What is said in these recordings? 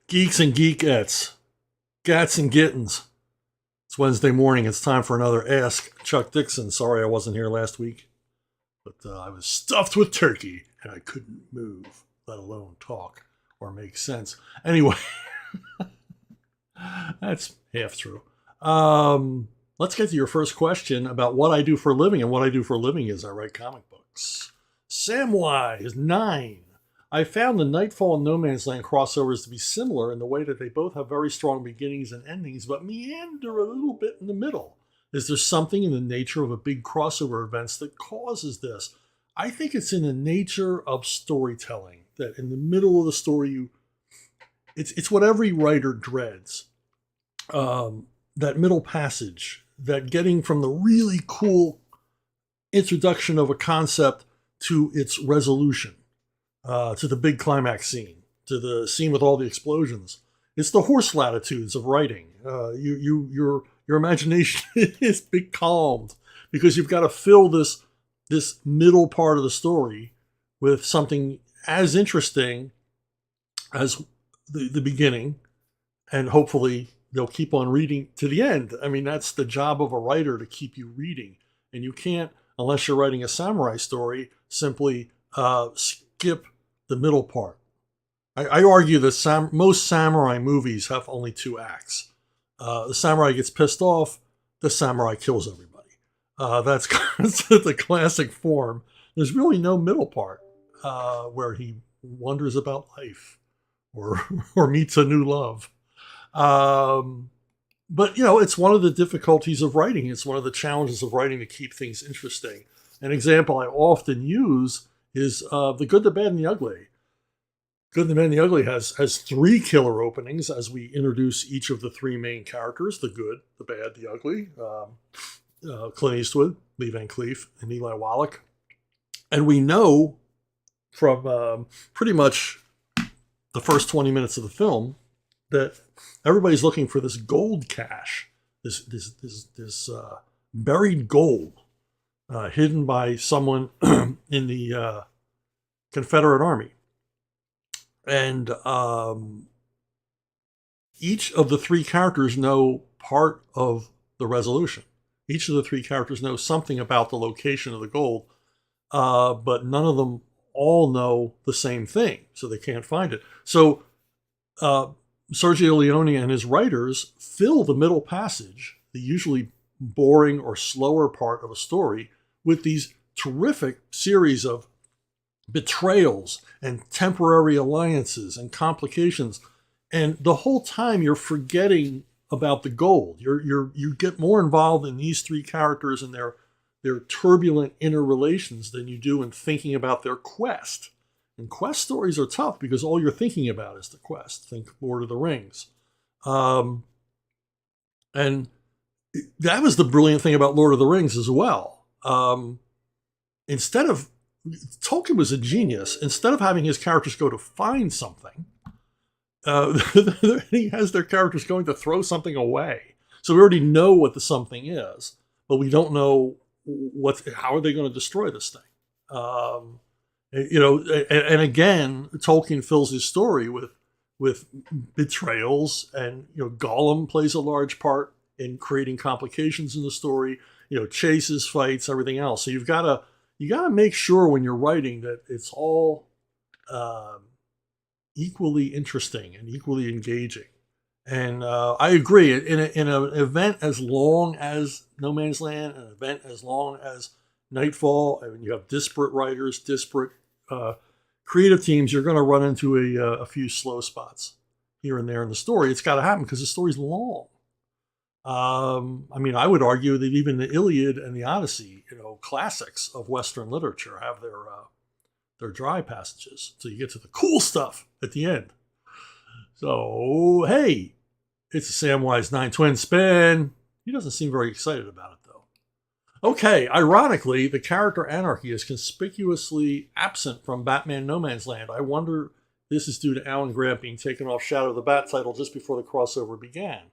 Geeks and geekettes, gats and gittens. It's Wednesday morning. It's time for another Ask Chuck Dixon. Sorry I wasn't here last week, but I was stuffed with turkey and I couldn't move, let alone talk or make sense. Anyway, that's half true. Let's get to your first question about what I do for a living. And what I do for a living is I write comic books. Samwise 9. I found the Nightfall and No Man's Land crossovers to be similar in the way that they both have very strong beginnings and endings, but meander a little bit in the middle. Is there something in the nature of a big crossover events that causes this? I think it's in the nature of storytelling, that in the middle of the story, it's what every writer dreads. That middle passage, that getting from the really cool introduction of a concept to its resolution. To the big climax scene, to the scene with all the explosions. It's the horse latitudes of writing. Your imagination is becalmed because you've got to fill this middle part of the story with something as interesting as the beginning, and hopefully they'll keep on reading to the end. I mean, that's the job of a writer, to keep you reading, and you can't, unless you're writing a samurai story, simply skip the middle part. I argue that most samurai movies have only 2 acts. The samurai gets pissed off, the samurai kills everybody. That's the classic form. There's really no middle part where he wonders about life or meets a new love. But, it's one of the difficulties of writing. It's one of the challenges of writing to keep things interesting. An example I often use is The Good, the Bad, and the Ugly. Good, the Bad, and the Ugly has 3 killer openings as we introduce each of the 3 main characters, the good, the bad, the ugly. Clint Eastwood, Lee Van Cleef, and Eli Wallach. And we know from pretty much the first 20 minutes of the film that everybody's looking for this gold cache, this buried gold. Hidden by someone in the Confederate Army. And each of the 3 characters know part of the resolution. Each of the 3 characters know something about the location of the gold, but none of them all know the same thing, so they can't find it. So Sergio Leone and his writers fill the middle passage, the usually boring or slower part of a story, with these terrific series of betrayals and temporary alliances and complications. And the whole time you're forgetting about the gold. You get more involved in these 3 characters and their turbulent interrelations than you do in thinking about their quest. And quest stories are tough because all you're thinking about is the quest. Think Lord of the Rings. And that was the brilliant thing about Lord of the Rings as well. Tolkien was a genius. Instead of having his characters go to find something, he has their characters going to throw something away. So we already know what the something is, but we don't know how are they going to destroy this thing. And again, Tolkien fills his story with betrayals, and Gollum plays a large part in creating complications in the story. Chases, fights, everything else. So you got to make sure when you're writing that it's all equally interesting and equally engaging. And I agree. In an event as long as No Man's Land, an event as long as Nightfall, I mean, you have disparate writers, disparate creative teams, you're going to run into a few slow spots here and there in the story. It's got to happen because the story's long. I mean, I would argue that even the Iliad and the Odyssey, classics of Western literature, have their dry passages. So you get to the cool stuff at the end. So, hey, it's a Samwise 9 twin spin. He doesn't seem very excited about it, though. Okay, ironically, the character anarchy is conspicuously absent from Batman No Man's Land. I wonder if this is due to Alan Grant being taken off Shadow of the Bat title just before the crossover began.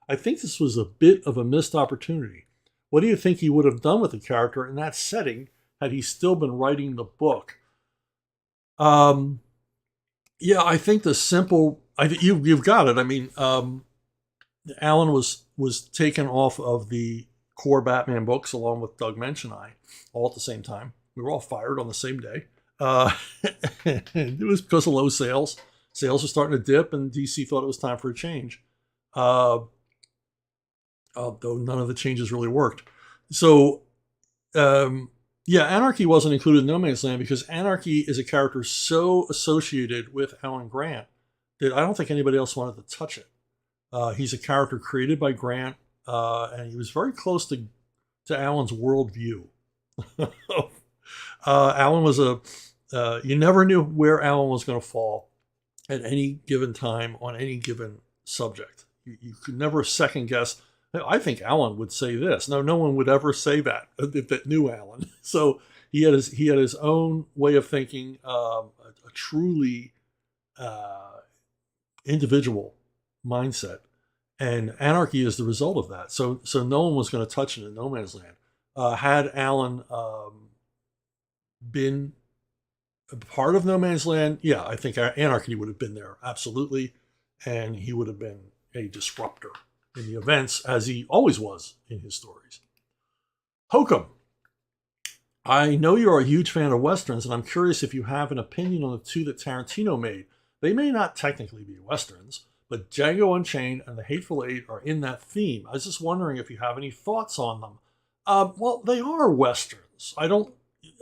I think this was a bit of a missed opportunity. What do you think he would have done with the character in that setting had he still been writing the book? Yeah, I think the simple you've got it. I mean, Alan was taken off of the core Batman books along with Doug Mensch and I, all at the same time. We were all fired on the same day. It was because of low sales. Sales were starting to dip, and DC thought it was time for a change. Although none of the changes really worked. So, yeah, Anarchy wasn't included in No Man's Land because Anarchy is a character so associated with Alan Grant that I don't think anybody else wanted to touch it. He's a character created by Grant, and he was very close to Alan's worldview. Alan was you never knew where Alan was going to fall at any given time on any given subject. You could never second guess. I think Alan would say this. No one would ever say that if it knew Alan. So he had his own way of thinking, a truly individual mindset, and Anarchy is the result of that. So no one was going to touch it in No Man's Land. Had Alan been a part of No Man's Land, yeah, I think Anarchy would have been there, absolutely, and he would have been a disruptor in the events, as he always was in his stories. Hokum, I know you're a huge fan of Westerns, and I'm curious if you have an opinion on the two that Tarantino made. They may not technically be Westerns, but Django Unchained and The Hateful Eight are in that theme. I was just wondering if you have any thoughts on them. Well, they are Westerns.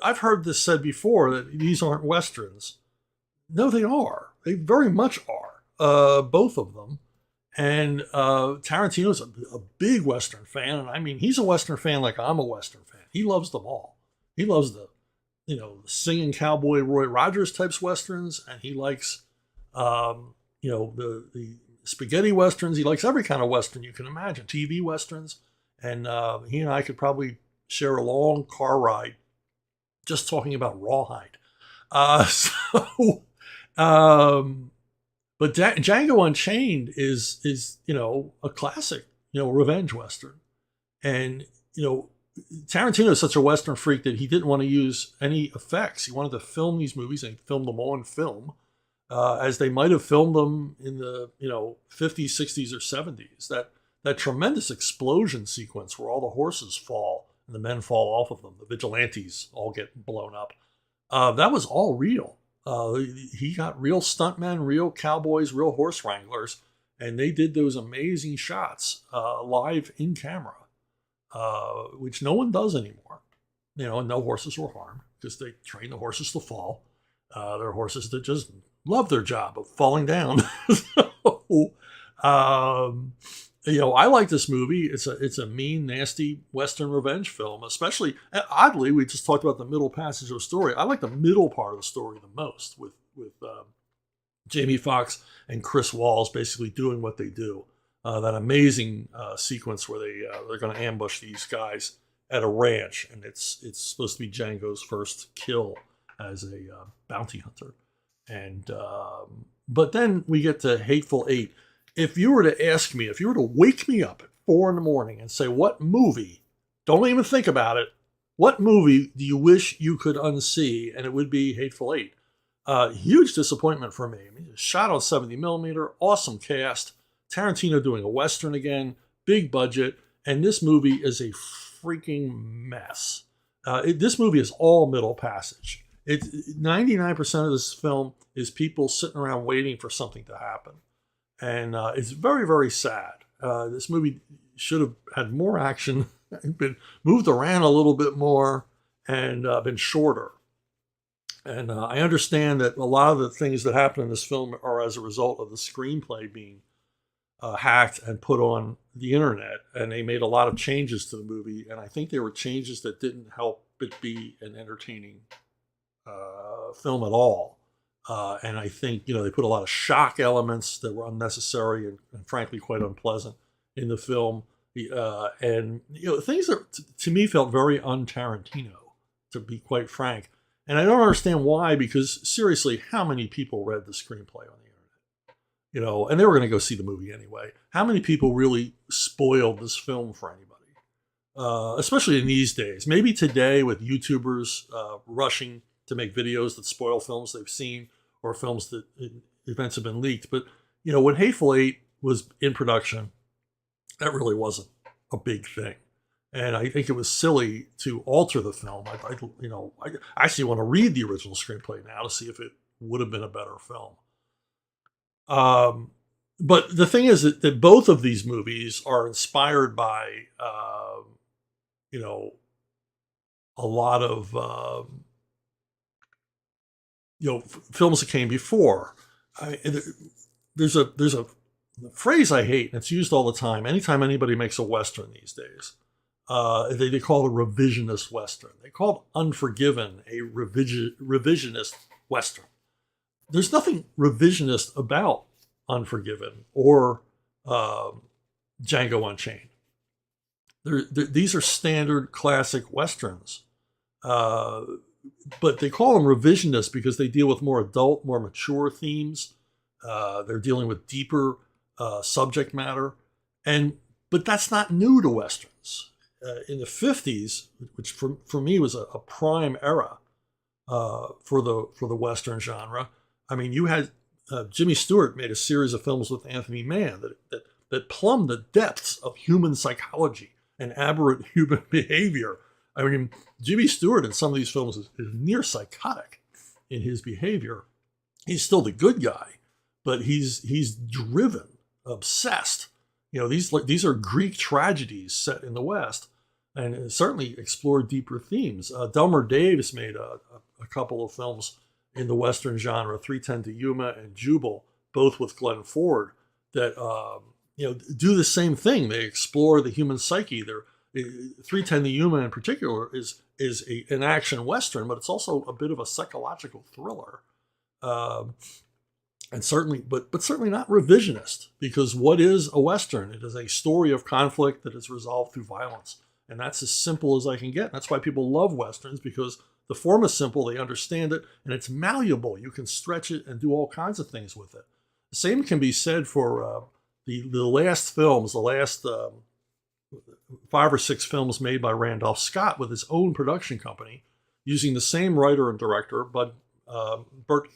I've heard this said before that these aren't Westerns. No, they are. They very much are. Both of them. And Tarantino's a big Western fan. And I mean, he's a Western fan like I'm a Western fan. He loves them all. He loves the singing cowboy Roy Rogers types Westerns. And he likes, the spaghetti Westerns. He likes every kind of Western you can imagine. TV Westerns. And he and I could probably share a long car ride just talking about Rawhide. But Django Unchained is a classic, revenge Western. And, Tarantino is such a Western freak that he didn't want to use any effects. He wanted to film these movies, and he filmed them on film, as they might have filmed them in the, 50s, 60s, or 70s. That tremendous explosion sequence where all the horses fall and the men fall off of them. The vigilantes all get blown up. That was all real. He got real stuntmen, real cowboys, real horse wranglers, and they did those amazing shots live in camera, which no one does anymore. And no horses were harmed because they train the horses to fall. They're horses that just love their job of falling down. I like this movie. It's a mean, nasty Western revenge film. Especially, oddly, we just talked about the middle passage of the story. I like the middle part of the story the most, with Jamie Foxx and Chris Walls basically doing what they do. That amazing sequence where they're going to ambush these guys at a ranch, and it's supposed to be Django's first kill as a bounty hunter. And but then we get to Hateful Eight. If you were to wake me up at 4 a.m. and say, what movie, don't even think about it, what movie do you wish you could unsee? And it would be Hateful Eight. Huge disappointment for me. I mean, shot on 70mm, awesome cast, Tarantino doing a Western again, big budget, and this movie is a freaking mess. This movie is all middle passage. 99% of this film is people sitting around waiting for something to happen. And it's very, very sad. This movie should have had more action, been moved around a little bit more, and been shorter. And I understand that a lot of the things that happen in this film are as a result of the screenplay being hacked and put on the internet. And they made a lot of changes to the movie. And I think they were changes that didn't help it be an entertaining film at all. And I think, they put a lot of shock elements that were unnecessary and frankly quite unpleasant in the film. And things that to me felt very un-Tarantino, to be quite frank. And I don't understand why, because seriously, how many people read the screenplay on the internet? And they were going to go see the movie anyway. How many people really spoiled this film for anybody? Especially in these days. Maybe today with YouTubers rushing to make videos that spoil films they've seen or films that events have been leaked. But, when Hateful Eight was in production, that really wasn't a big thing. And I think it was silly to alter the film. I actually want to read the original screenplay now to see if it would have been a better film. But the thing is that both of these movies are inspired by, a lot of, films that came before. There's a phrase I hate, and it's used all the time. Anytime anybody makes a Western these days, they call it a revisionist Western. They call Unforgiven a revisionist Western. There's nothing revisionist about Unforgiven or Django Unchained. These are standard classic Westerns. But they call them revisionist because they deal with more adult, more mature themes. They're dealing with deeper subject matter. But that's not new to Westerns. In the 50s, which for me was a prime era for the Western genre. I mean, you had Jimmy Stewart made a series of films with Anthony Mann that plumbed the depths of human psychology and aberrant human behavior. I mean, Jimmy Stewart in some of these films is near psychotic in his behavior. He's still the good guy, but he's driven, obsessed. These are Greek tragedies set in the West, and certainly explore deeper themes. Delmer Daves made a couple of films in the Western genre, 3:10 to Yuma and Jubal, both with Glenn Ford, that do the same thing. They explore the human psyche. 3:10 to Yuma in particular is an action Western, but it's also a bit of a psychological thriller. And certainly not revisionist, because what is a Western? It is a story of conflict that is resolved through violence. And that's as simple as I can get. And that's why people love Westerns, because the form is simple, they understand it, and it's malleable. You can stretch it and do all kinds of things with it. The same can be said for the last films, the last 5 or 6 films made by Randolph Scott with his own production company, using the same writer and director, Burt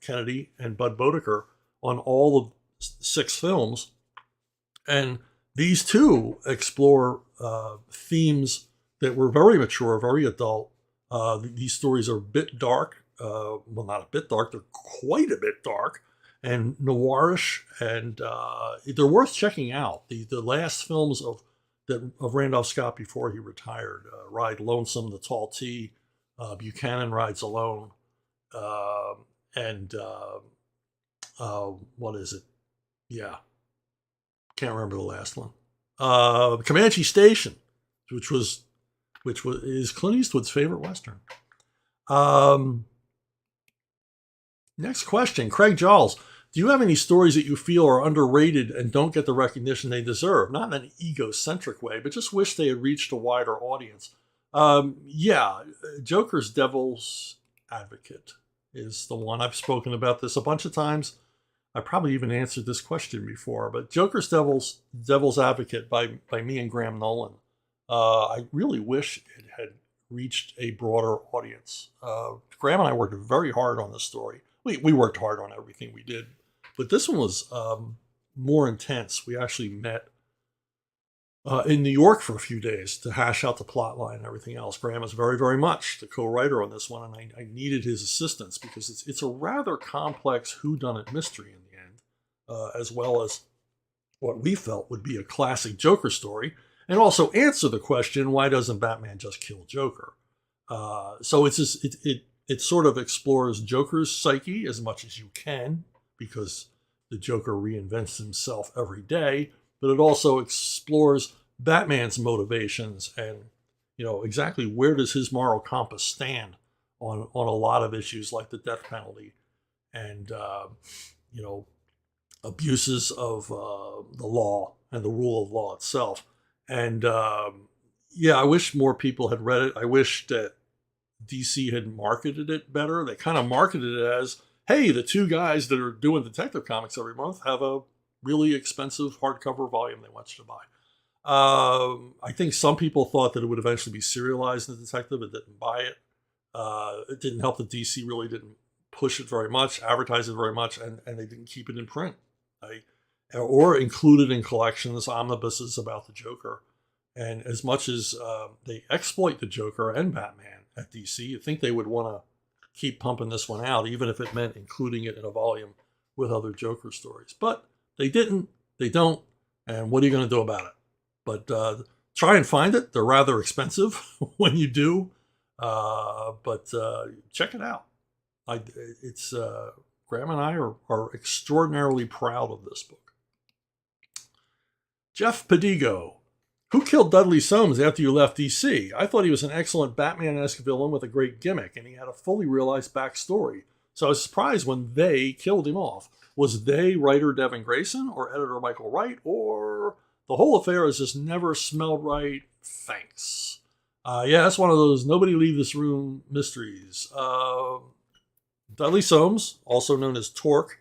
Kennedy and Bud Bodeker, on all of 6 films. And these two explore themes that were very mature, very adult. These stories are a bit dark. Well, not a bit dark. They're quite a bit dark and noirish, and they're worth checking out. The last films of Randolph Scott before he retired: Ride Lonesome, The Tall T, Buchanan Rides Alone, and what is it? Yeah, can't remember the last one. Comanche Station, which is Clint Eastwood's favorite Western. Next question, Craig Giles. Do you have any stories that you feel are underrated and don't get the recognition they deserve? Not in an egocentric way, but just wish they had reached a wider audience. Yeah, Joker's Devil's Advocate is the one. I've spoken about this a bunch of times. I probably even answered this question before, but Joker's Devil's Advocate by me and Graham Nolan. I really wish it had reached a broader audience. Graham and I worked very hard on this story. We worked hard on everything we did, but this one was more intense. We actually met in New York for a few days to hash out the plot line and everything else. Graham is very, very much the co-writer on this one, and I needed his assistance because it's a rather complex whodunit mystery in the end, as well as what we felt would be a classic Joker story, and also answer the question, why doesn't Batman just kill Joker? So it sort of explores Joker's psyche as much as you can, because the Joker reinvents himself every day, but it also explores Batman's motivations and, exactly where does his moral compass stand on a lot of issues like the death penalty and, abuses of the law and the rule of law itself. And I wish more people had read it. I wish that DC had marketed it better. They kind of marketed it as, hey, the 2 guys that are doing Detective Comics every month have a really expensive hardcover volume they want you to buy. I think some people thought that it would eventually be serialized in the Detective and didn't buy it. It didn't help that DC really didn't push it very much, advertise it very much, and they didn't keep it in print. or included in collections, omnibuses about the Joker. And as much as they exploit the Joker and Batman at DC, you'd think they would want to keep pumping this one out, even if it meant including it in a volume with other Joker stories. But they didn't, they don't, and what are you going to do about it? But try and find it. They're rather expensive when you do, but check it out. Graham and I are extraordinarily proud of this book. Jeff Pedigo. Who killed Dudley Soames after you left DC? I thought he was an excellent Batman-esque villain with a great gimmick, and he had a fully realized backstory. So I was surprised when they killed him off. Was they writer Devin Grayson or editor Michael Wright, or the whole affair has just never smelled right? Thanks. Yeah, that's one of those nobody leave this room mysteries. Dudley Soames, also known as Torque,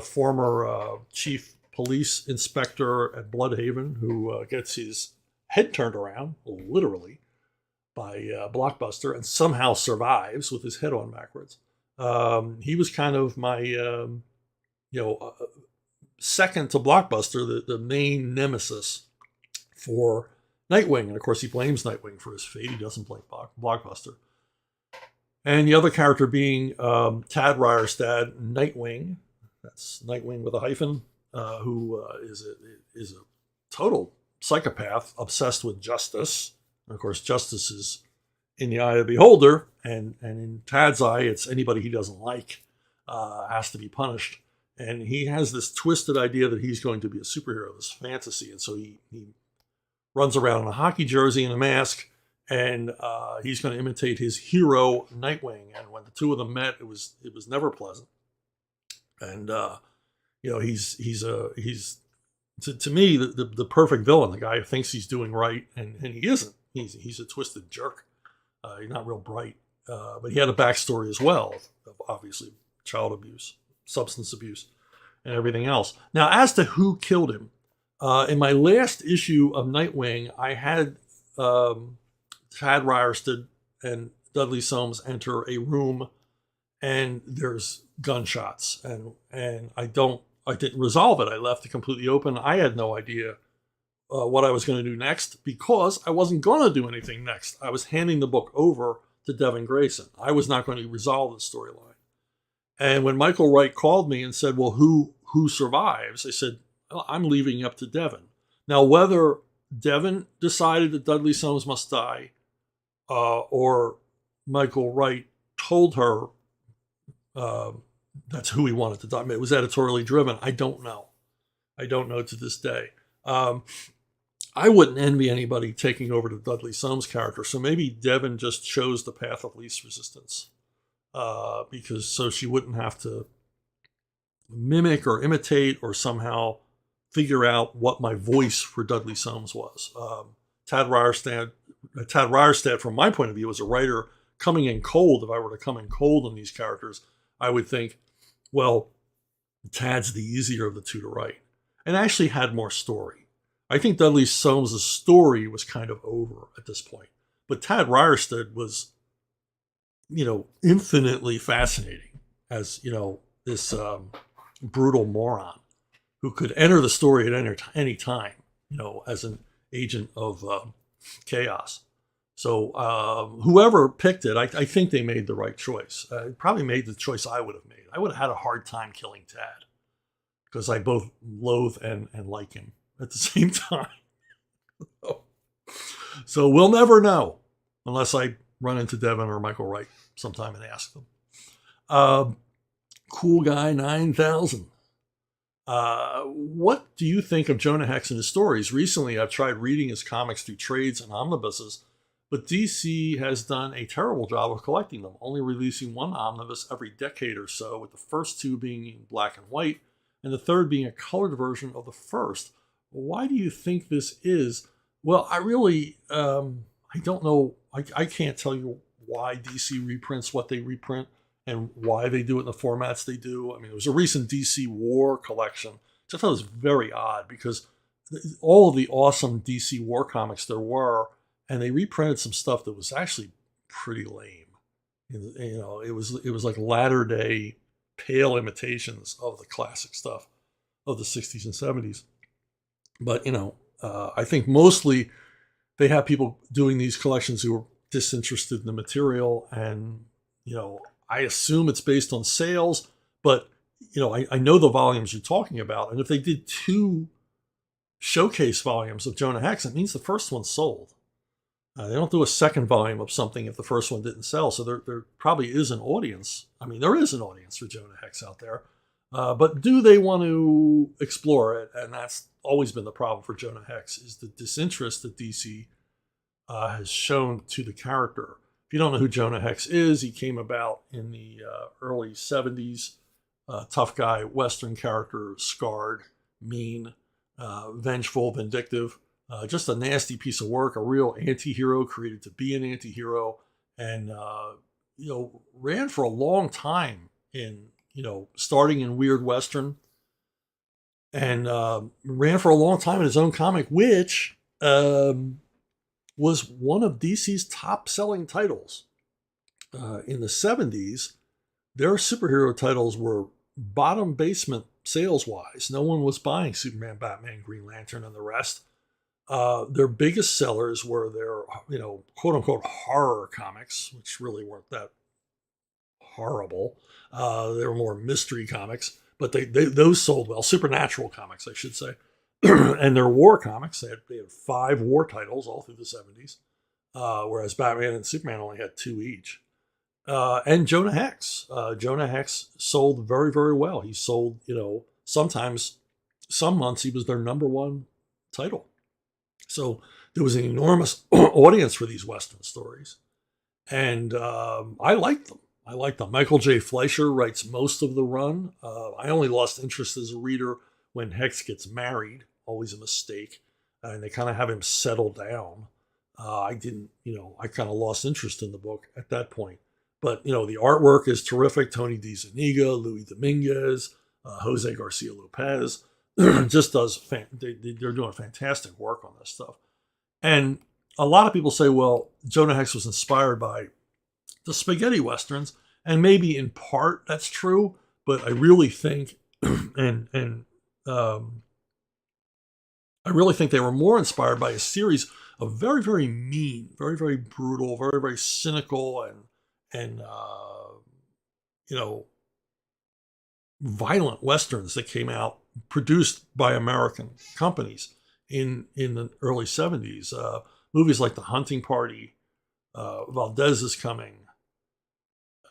former chief police inspector at Bloodhaven, who gets his head turned around, literally, by Blockbuster and somehow survives with his head on backwards. He was kind of my, second to Blockbuster, the main nemesis for Nightwing. And of course, he blames Nightwing for his fate. He doesn't blame Blockbuster. And the other character being Tad Ryerstad, Nightwing. That's Nightwing with a hyphen. Who is a total psychopath, obsessed with justice. And of course, justice is in the eye of the beholder, and in Tad's eye, it's anybody he doesn't like has to be punished. And he has this twisted idea that he's going to be a superhero, this fantasy, and so he runs around in a hockey jersey and a mask, and he's going to imitate his hero, Nightwing. And when the two of them met, it was never pleasant. And he's to me the perfect villain, the guy who thinks he's doing right, and he isn't. He's a twisted jerk. He's not real bright, but he had a backstory as well of obviously child abuse, substance abuse, and everything else. Now, as to who killed him, in my last issue of Nightwing, I had Tad Ryerstad and Dudley Soames enter a room, and there's gunshots, and I didn't resolve it. I left it completely open. I had no idea what I was going to do next, because I wasn't going to do anything next. I was handing the book over to Devin Grayson. I was not going to resolve the storyline. And when Michael Wright called me and said, well, who survives? I said, well, I'm leaving it up to Devin. Now, whether Devin decided that Dudley Soames must die, or Michael Wright told her that's who he wanted to die. I mean, it was editorially driven. I don't know. I don't know to this day. I wouldn't envy anybody taking over the Dudley Soames character. So maybe Devin just chose the path of least resistance, because so she wouldn't have to mimic or imitate or somehow figure out what my voice for Dudley Soames was. Tad Ryerstad, from my point of view, as a writer coming in cold, if I were to come in cold on these characters, I would think, well, Tad's the easier of the two to write, and actually had more story. I think Dudley Soames' story was kind of over at this point, but Tad Ryerstad was, infinitely fascinating as, this brutal moron who could enter the story at any time, as an agent of chaos. So whoever picked it, I think they made the right choice. Probably made the choice I would have made. I would have had a hard time killing Tad, because I both loathe and like him at the same time. So we'll never know unless I run into Devin or Michael Wright sometime and ask them. Cool Guy 9000. What do you think of Jonah Hex and his stories? Recently, I've tried reading his comics through trades and omnibuses, but DC has done a terrible job of collecting them, only releasing one omnibus every decade or so, with the first two being in black and white, and the third being a colored version of the first. Why do you think this is? Well, I really, I don't know. I can't tell you why DC reprints what they reprint and why they do it in the formats they do. I mean, there was a recent DC War collection, which I thought was very odd, because all of the awesome DC War comics there were, and they reprinted some stuff that was actually pretty lame. It was like latter day pale imitations of the classic stuff. of the 60s and 70s. But, I think mostly they have people doing these collections who are disinterested in the material. And, I assume it's based on sales, but, I know the volumes you're talking about. And if they did 2 showcase volumes of Jonah Hex, it means the first one sold. They don't do a second volume of something if the first one didn't sell. So there probably is an audience. I mean, there is an audience for Jonah Hex out there. But do they want to explore it? And that's always been the problem for Jonah Hex, is the disinterest that DC has shown to the character. If you don't know who Jonah Hex is, he came about in the early 70s. Tough guy, Western character, scarred, mean, vengeful, vindictive. Just a nasty piece of work, a real anti-hero created to be an anti-hero, and, ran for a long time in, starting in Weird Western, and ran for a long time in his own comic, which was one of DC's top-selling titles. In the 70s, their superhero titles were bottom basement sales-wise. No one was buying Superman, Batman, Green Lantern, and the rest. Their biggest sellers were their, quote-unquote horror comics, which really weren't that horrible. They were more mystery comics, but those sold well. Supernatural comics, I should say. And their war comics, they had 5 war titles all through the 70s, whereas Batman and Superman only had 2 each. And Jonah Hex. Jonah Hex sold very, very well. He sold, sometimes, some months he was their #1 title. So there was an enormous audience for these Western stories. And I liked them. Michael J. Fleischer writes most of the run. I only lost interest as a reader when Hex gets married. Always a mistake. And they kind of have him settle down. I didn't, I kind of lost interest in the book at that point. But, the artwork is terrific. Tony DeZuniga, Louis Dominguez, Jose Garcia Lopez. Just does, they're doing fantastic work on this stuff. And a lot of people say, well, Jonah Hex was inspired by the spaghetti westerns, and maybe in part that's true, but I really think, I really think they were more inspired by a series of very, very mean, very, very brutal, very, very cynical, and violent westerns that came out, produced by American companies in the early 70s. Movies like The Hunting Party, Valdez is Coming,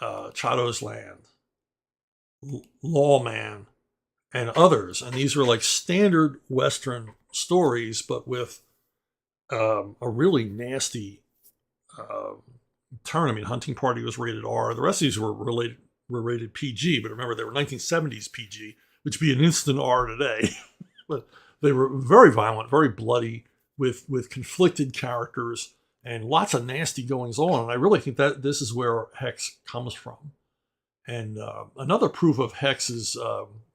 Chado's Land, Lawman, and others. And these were like standard Western stories, but with a really nasty turn. I mean, Hunting Party was rated R. The rest of these were rated PG, but remember, they were 1970s PG, which would be an instant R today. But they were very violent, very bloody, with conflicted characters and lots of nasty goings on. And I really think that this is where Hex comes from. And another proof of Hex's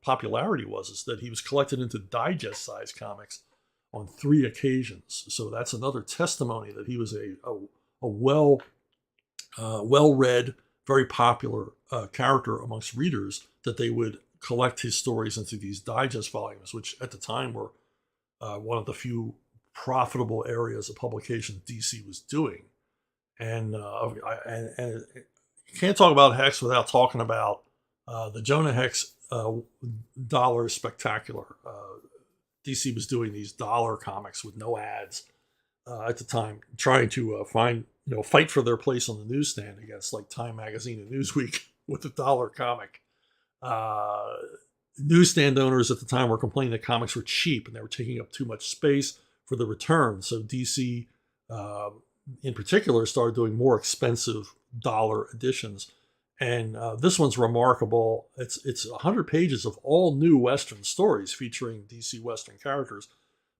popularity was that he was collected into digest-sized comics on 3 occasions. So that's another testimony that he was a well-read, very popular character amongst readers, that they would collect his stories into these digest volumes, which at the time were one of the few profitable areas of publication DC was doing. And you can't talk about Hex without talking about the Jonah Hex Dollar Spectacular. DC was doing these dollar comics with no ads at the time, trying to fight for their place on the newsstand against like Time Magazine and Newsweek with a dollar comic. Newsstand owners at the time were complaining that comics were cheap and they were taking up too much space for the return. So DC, in particular, started doing more expensive dollar editions. And this one's remarkable. It's 100 pages of all new Western stories featuring DC Western characters.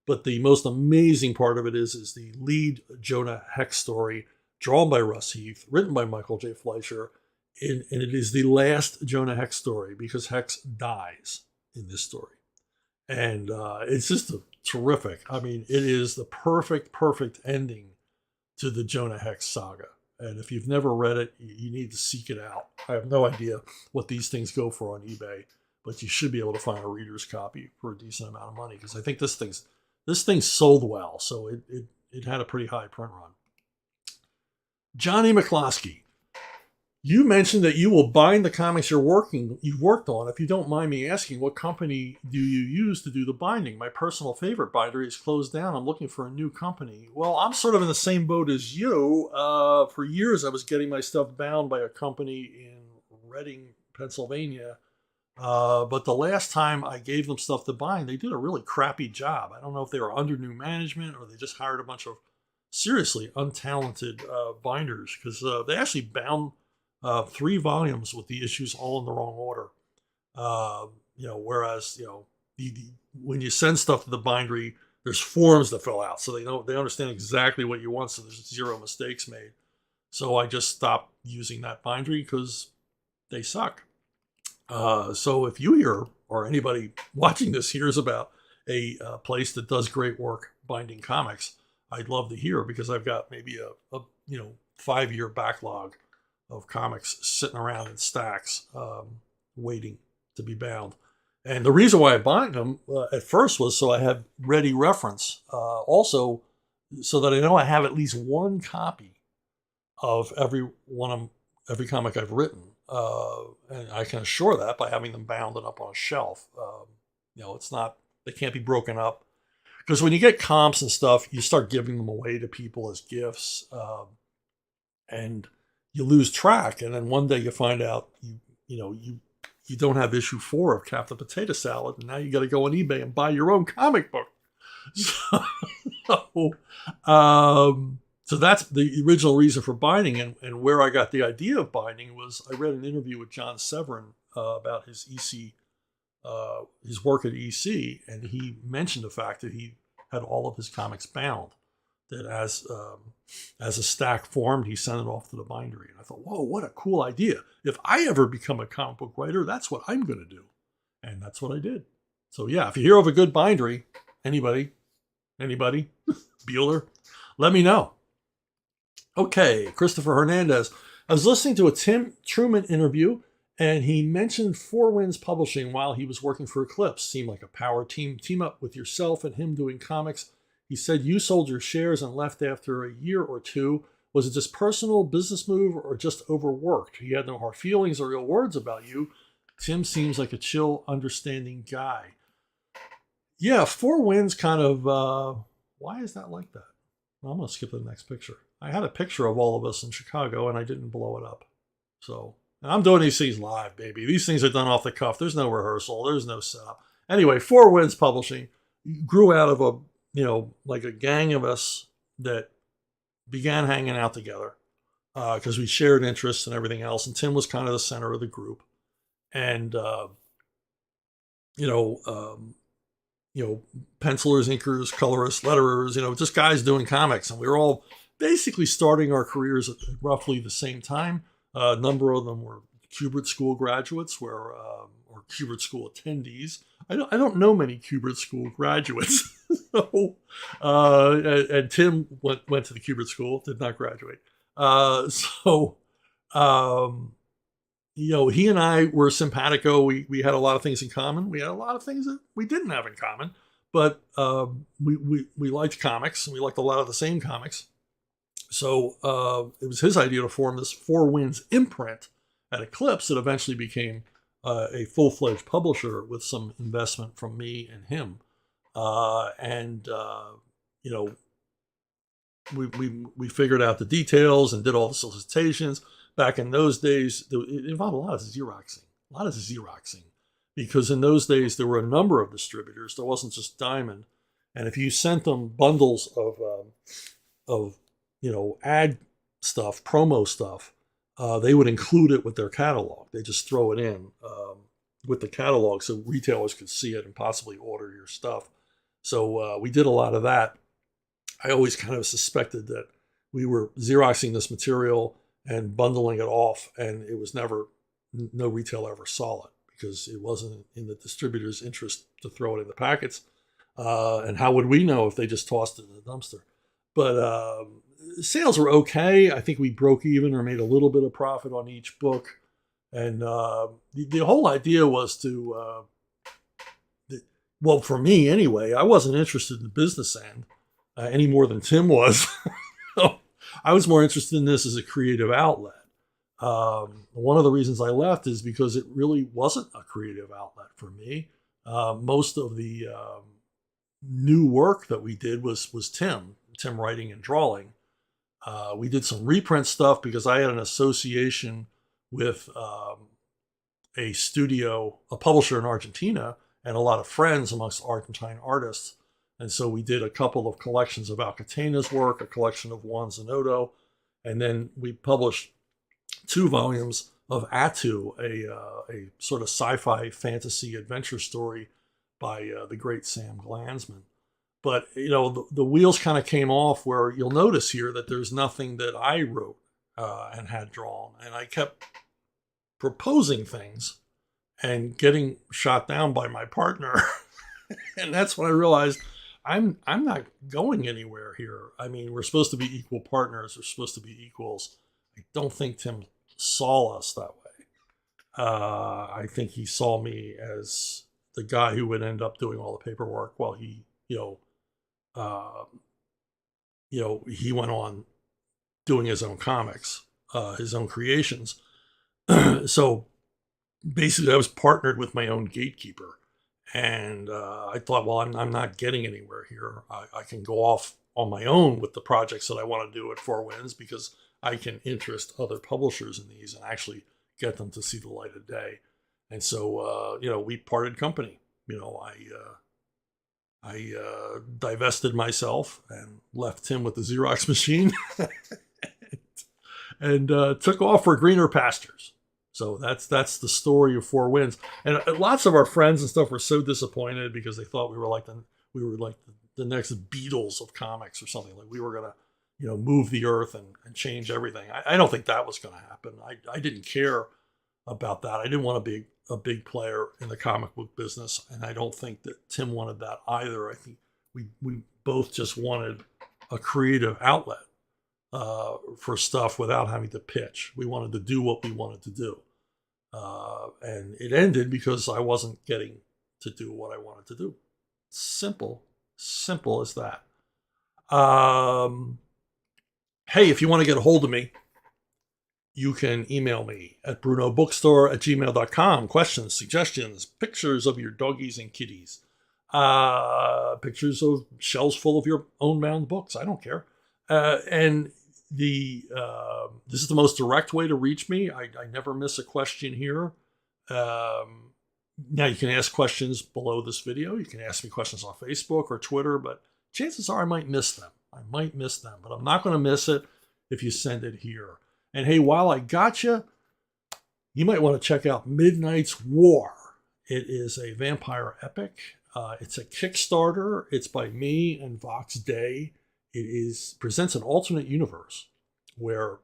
But the most amazing part of it is the lead Jonah Hex story, drawn by Russ Heath, written by Michael J. Fleischer. And it is the last Jonah Hex story, because Hex dies in this story. And it's just terrific. I mean, it is the perfect ending to the Jonah Hex saga. And if you've never read it, you need to seek it out. I have no idea what these things go for on eBay, but you should be able to find a reader's copy for a decent amount of money, because I think this thing sold well, so it had a pretty high print run. Johnny McCloskey, you mentioned that you will bind the comics you've worked on. If you don't mind me asking, what company do you use to do the binding? My personal favorite bindery is closed down. I'm looking for a new company. Well, I'm sort of in the same boat as you. For years, I was getting my stuff bound by a company in Reading, Pennsylvania. But the last time I gave them stuff to bind, they did a really crappy job. I don't know if they were under new management or they just hired a bunch of seriously untalented binders, because they actually bound 3 volumes with the issues all in the wrong order. Whereas, when you send stuff to the bindery, there's forms to fill out. So they understand exactly what you want. So there's 0 mistakes made. So I just stopped using that bindery because they suck. So if you hear, or anybody watching this hears about a place that does great work binding comics, I'd love to hear, because I've got maybe a 5-year backlog of comics sitting around in stacks, waiting to be bound. And the reason why I bind them at first was so I have ready reference. Also, so that I know I have at least one copy of every comic I've written. And I can assure that by having them bounded up on a shelf. They can't be broken up. Because when you get comps and stuff, you start giving them away to people as gifts. And you lose track, and then one day you find out you don't have issue 4 of Captain Potato Salad, and now you got to go on eBay and buy your own comic book. So that's the original reason for binding, and where I got the idea of binding was I read an interview with John Severin about his EC, his work at EC, and he mentioned the fact that he had all of his comics bound. That as a stack formed, he sent it off to the bindery. And I thought, whoa, what a cool idea. If I ever become a comic book writer, that's what I'm going to do. And that's what I did. So yeah, if you hear of a good bindery, anybody, Bueller, let me know. Okay, Christopher Hernandez. I was listening to a Tim Truman interview, and he mentioned Four Winds Publishing while he was working for Eclipse. Seemed like a power team up with yourself and him doing comics. He said you sold your shares and left after a year or 2. Was it just personal business move or just overworked? He had no hard feelings or ill words about you. Tim seems like a chill, understanding guy. Yeah, Four Winds kind of, why is that like that? Well, I'm going to skip to the next picture. I had a picture of all of us in Chicago and I didn't blow it up. So, and I'm doing these things live, baby. These things are done off the cuff. There's no rehearsal. There's no setup. Anyway, Four Winds Publishing grew out of like a gang of us that began hanging out together because we shared interests and everything else. And Tim was kind of the center of the group. And, pencilers, inkers, colorists, letterers, just guys doing comics. And we were all basically starting our careers at roughly the same time. A number of them were Kubert School graduates, or Kubert School attendees. I don't know many Kubert School graduates. So, and Tim went to the Kubert School, did not graduate. He and I were simpatico. We had a lot of things in common. We had a lot of things that we didn't have in common, but we liked comics, and we liked a lot of the same comics. So it was his idea to form this Four Winds imprint at Eclipse that eventually became a full-fledged publisher with some investment from me and him. We figured out the details and did all the solicitations. Back in those days, it involved a lot of Xeroxing, because in those days there were a number of distributors. There wasn't just Diamond, and if you sent them bundles of ad stuff, promo stuff, they would include it with their catalog. They just throw it in with the catalog so retailers could see it and possibly order your stuff. So we did a lot of that. I always kind of suspected that we were Xeroxing this material and bundling it off, and it was no retailer ever saw it because it wasn't in the distributor's interest to throw it in the packets. And how would we know if they just tossed it in the dumpster? But sales were okay. I think we broke even or made a little bit of profit on each book. And the whole idea was to, well, for me anyway, I wasn't interested in the business end any more than Tim was. I was more interested in this as a creative outlet. One of the reasons I left is because it really wasn't a creative outlet for me. Most of the new work that we did was Tim writing and drawing. We did some reprint stuff because I had an association with a studio, a publisher in Argentina, and a lot of friends amongst Argentine artists. And so we did a couple of collections of Alcatena's work, a collection of Juan Zanotto, and then we published 2 volumes of Atu, a sort of sci-fi fantasy adventure story by the great Sam Glanzman. But, the wheels kind of came off where you'll notice here that there's nothing that I wrote and had drawn. And I kept proposing things and getting shot down by my partner. And that's when I realized I'm not going anywhere here. I mean, we're supposed to be equal partners. We're supposed to be equals. I don't think Tim saw us that way. I think he saw me as the guy who would end up doing all the paperwork while he, he went on doing his own comics, his own creations. So basically, I was partnered with my own gatekeeper. And I thought, well, I'm not getting anywhere here. I can go off on my own with the projects that I want to do at Four Winds because I can interest other publishers in these and actually get them to see the light of day. And so, we parted company. I divested myself and left him with the Xerox machine and took off for greener pastures. So that's the story of Four Winds. And lots of our friends and stuff were so disappointed because they thought we were like the next Beatles of comics or something. Like we were gonna, move the earth and change everything. I don't think that was going to happen. I didn't care about that. I didn't want to be a big player in the comic book business, and I don't think that Tim wanted that either. I think we both just wanted a creative outlet for stuff without having to pitch. We wanted to do what we wanted to do. And it ended because I wasn't getting to do what I wanted to do. Simple as that. Hey, if you want to get a hold of me, you can email me at brunobookstore@gmail.com. Questions, suggestions, pictures of your doggies and kitties, pictures of shelves full of your own bound books. I don't care. And this is the most direct way to reach me. I never miss a question here. Now you can ask questions below this video. You can ask me questions on Facebook or Twitter, but chances are I might miss them. But I'm not going to miss it if you send it here. And hey, while I got you, you might want to check out Midnight's War. It is a vampire epic. It's a Kickstarter. It's by me and Vox Day. It presents an alternate universe where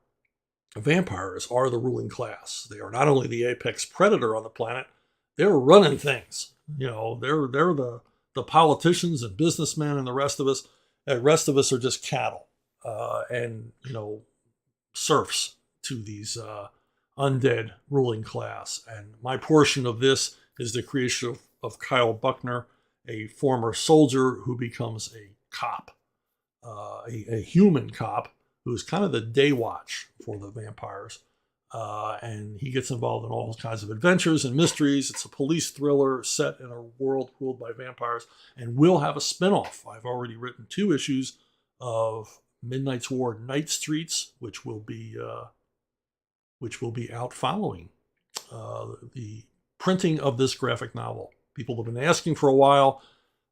vampires are the ruling class. They are not only the apex predator on the planet, they're running things. They're the politicians and businessmen, and the rest of us are just cattle and serfs to these undead ruling class. And my portion of this is the creation of Kyle Buckner, a former soldier who becomes a cop. A human cop who's kind of the day watch for the vampires. And he gets involved in all kinds of adventures and mysteries. It's a police thriller set in a world ruled by vampires, and will have a spinoff. I've already written 2 issues of Midnight's War Night Streets, which will be out following the printing of this graphic novel. People have been asking for a while,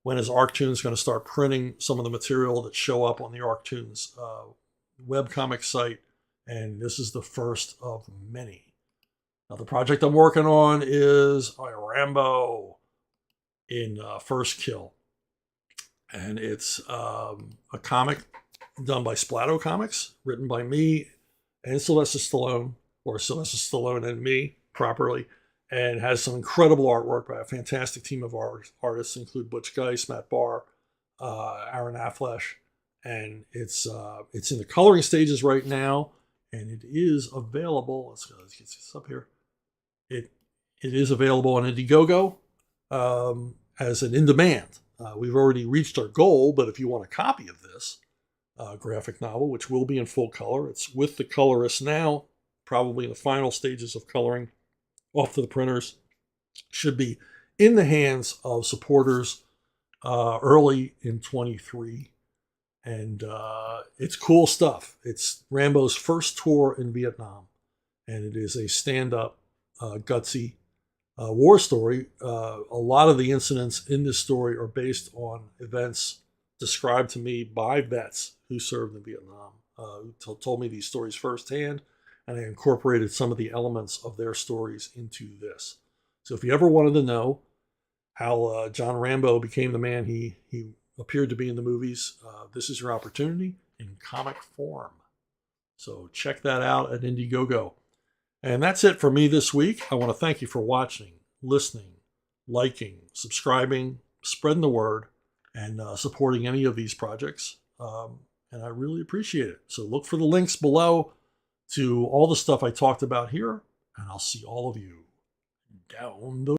when is Arctoons going to start printing some of the material that show up on the Arctoons webcomic site? And this is the first of many. Now, the project I'm working on is Rambo in First Kill. And it's a comic done by Splatto Comics, written by me and Sylvester Stallone, or Sylvester Stallone and me properly, and has some incredible artwork by a fantastic team of artists, include Butch Geis, Matt Barr, Aaron Afflesh, and it's in the coloring stages right now, and it is available. Let's get this up here. It is available on Indiegogo as an in-demand. We've already reached our goal, but if you want a copy of this graphic novel, which will be in full color, it's with the colorist now, probably in the final stages of coloring, off to the printers, should be in the hands of supporters early in 23. And it's cool stuff. It's Rambo's first tour in Vietnam, and it is a stand-up, gutsy war story. A lot of the incidents in this story are based on events described to me by vets who served in Vietnam, who told me these stories firsthand, and I incorporated some of the elements of their stories into this. So if you ever wanted to know how John Rambo became the man he appeared to be in the movies, this is your opportunity in comic form. So check that out at Indiegogo. And that's it for me this week. I want to thank you for watching, listening, liking, subscribing, spreading the word, and supporting any of these projects. And I really appreciate it. So look for the links below to all the stuff I talked about here, and I'll see all of you down the